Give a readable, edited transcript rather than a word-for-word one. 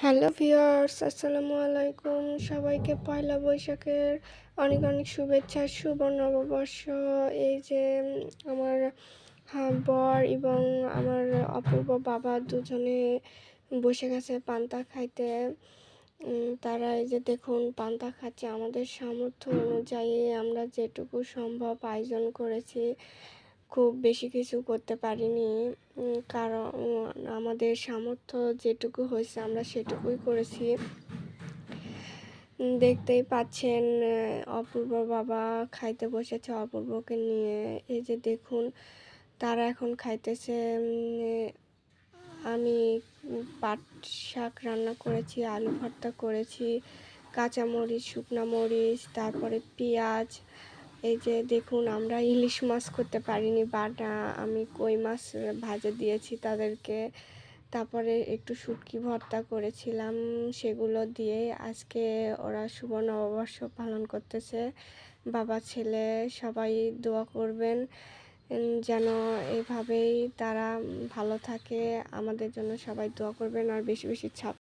Hello viewers, আসসালামু আলাইকুম। সবাইকে পয়লা বৈশাখের অনেক অনেক শুভেচ্ছা, শুভ নববর্ষ। এই যে আমার বর এবং আমার অপূর্ব বাবা দুজনে বসে গেছে পান্তা খাইতে। তারা এই যে দেখুন পান্তা খাচ্ছে। আমাদের সামর্থ্য অনুযায়ী আমরা যেটুকু সম্ভব আয়োজন করেছি। খুব বেশি কিছু করতে পারিনি, কারণ আমাদের সামর্থ্য যেটুকু হয়েছে আমরা সেটুকুই করেছি। দেখতেই পাচ্ছেন অপূর্ব বাবা খাইতে বসেছে অপূর্বকে নিয়ে। এই যে দেখুন তারা এখন খাইতেছে। আমি পাট শাক রান্না করেছি, আলু ভর্তা করেছি, কাঁচামরিচ, শুকনা মরিচ, তারপরে পেঁয়াজ। এই যে দেখুন আমরা ইলিশ মাছ করতে পারিনি বাটা, আমি কই মাছ ভাজে দিয়েছি তাদেরকে। তারপরে একটু শুটকি ভর্তা করেছিলাম, সেগুলো দিয়ে আজকে ওরা শুভ নববর্ষ পালন করতেছে। বাবা ছেলে সবাই দোয়া করবেন যেন এভাবেই তারা ভালো থাকে। আমাদের জন্য সবাই দোয়া করবেন আর বেশি বেশি